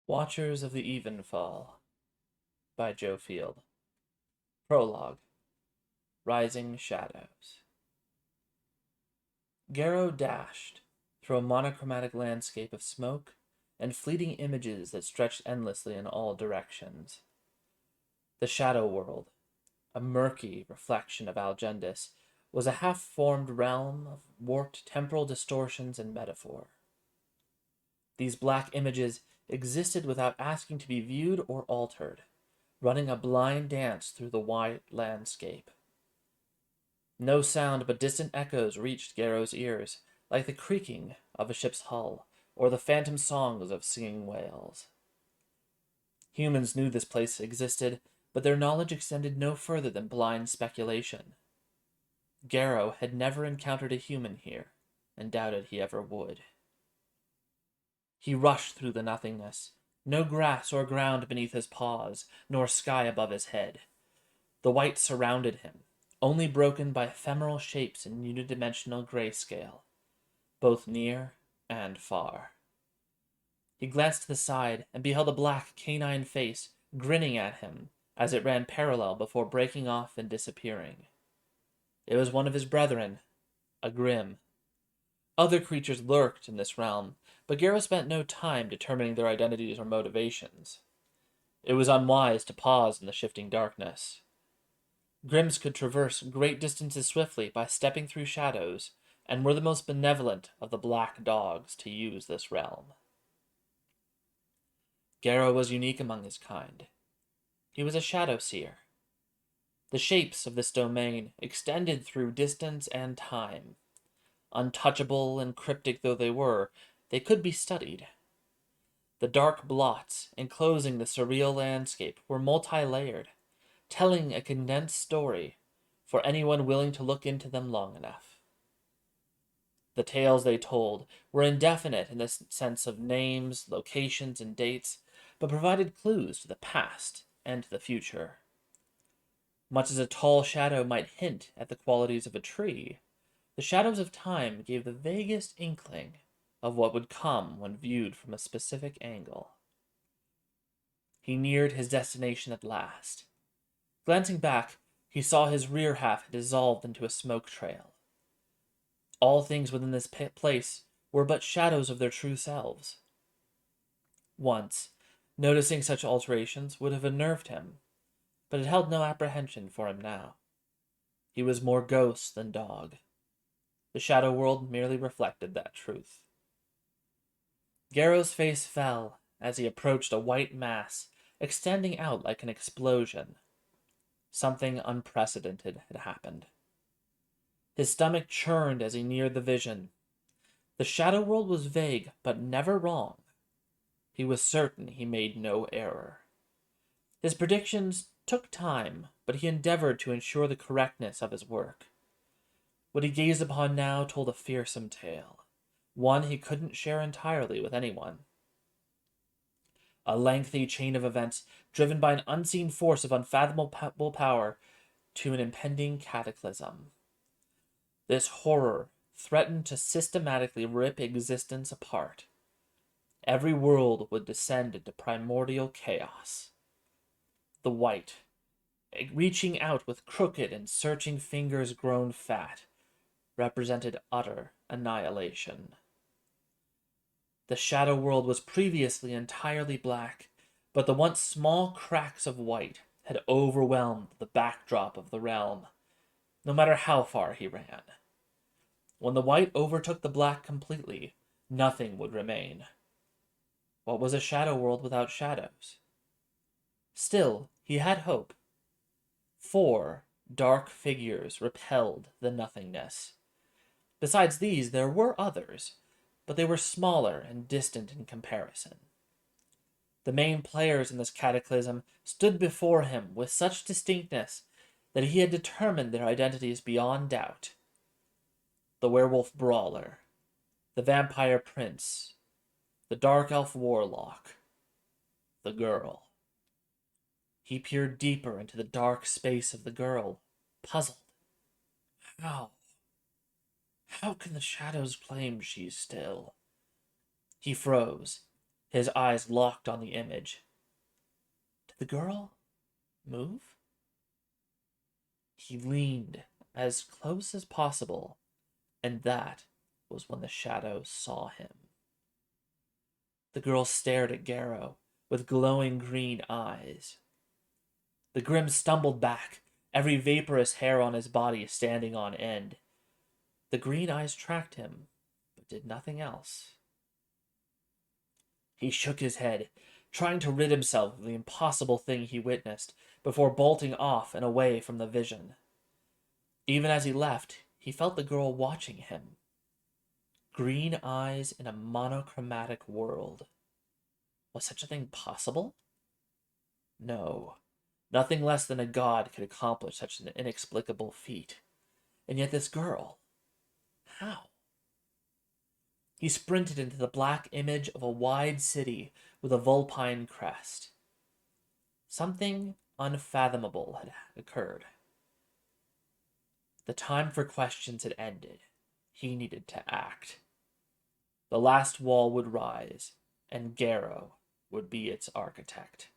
Watchers of the Evenfall by Joe Field. Prologue. Rising Shadows. Garrow dashed through a monochromatic landscape of smoke and fleeting images that stretched endlessly in all directions. The shadow world, a murky reflection of Algendis, was a half-formed realm of warped temporal distortions and metaphor. These black images existed without asking to be viewed or altered, running a blind dance through the wide landscape. No sound but distant echoes reached Garrow's ears, like the creaking of a ship's hull, or the phantom songs of singing whales. Humans knew this place existed, but their knowledge extended no further than blind speculation. Garrow had never encountered a human here, and doubted he ever would. He rushed through the nothingness, no grass or ground beneath his paws, nor sky above his head. The white surrounded him, only broken by ephemeral shapes in unidimensional grayscale, both near and far. He glanced to the side and beheld a black canine face grinning at him as it ran parallel before breaking off and disappearing. It was one of his brethren, a Grim. Other creatures lurked in this realm, but Garrow spent no time determining their identities or motivations. It was unwise to pause in the shifting darkness. Grims could traverse great distances swiftly by stepping through shadows, and were the most benevolent of the black dogs to use this realm. Garrow was unique among his kind. He was a shadow seer. The shapes of this domain extended through distance and time. Untouchable and cryptic though they were, they could be studied. The dark blots enclosing the surreal landscape were multi-layered, telling a condensed story for anyone willing to look into them long enough. The tales they told were indefinite in the sense of names, locations, and dates, but provided clues to the past and to the future. Much as a tall shadow might hint at the qualities of a tree, the shadows of time gave the vaguest inkling of what would come when viewed from a specific angle. He neared his destination at last. Glancing back, he saw his rear half had dissolved into a smoke trail. All things within this place were but shadows of their true selves. Once, noticing such alterations would have unnerved him, but it held no apprehension for him now. He was more ghost than dog. The shadow world merely reflected that truth. Garrow's face fell as he approached a white mass extending out like an explosion. Something unprecedented had happened. His stomach churned as he neared the vision. The shadow world was vague, but never wrong. He was certain he made no error. His predictions took time, but he endeavored to ensure the correctness of his work. What he gazed upon now told a fearsome tale, one he couldn't share entirely with anyone. A lengthy chain of events driven by an unseen force of unfathomable power to an impending cataclysm. This horror threatened to systematically rip existence apart. Every world would descend into primordial chaos. The white, reaching out with crooked and searching fingers grown fat, represented utter annihilation. The shadow world was previously entirely black, but the once small cracks of white had overwhelmed the backdrop of the realm, no matter how far he ran. When the white overtook the black completely, nothing would remain. What was a shadow world without shadows? Still, he had hope. 4 dark figures repelled the nothingness. Besides these, there were others, but they were smaller and distant in comparison. The main players in this cataclysm stood before him with such distinctness that he had determined their identities beyond doubt. The werewolf brawler, the vampire prince, the dark elf warlock, the girl. He peered deeper into the dark space of the girl, puzzled. How? How can the shadows claim she's still? He froze, his eyes locked on the image. Did the girl move? He leaned as close as possible, and that was when the shadow saw him. The girl stared at Garrow with glowing green eyes. The Grim stumbled back, every vaporous hair on his body standing on end. The green eyes tracked him, but did nothing else. He shook his head, trying to rid himself of the impossible thing he witnessed before bolting off and away from the vision. Even as he left, he felt the girl watching him. Green eyes in a monochromatic world. Was such a thing possible? No. Nothing less than a god could accomplish such an inexplicable feat. And yet this girl. How? He sprinted into the black image of a wide city with a vulpine crest. Something unfathomable had occurred. The time for questions had ended. He needed to act. The last wall would rise, and Garrow would be its architect.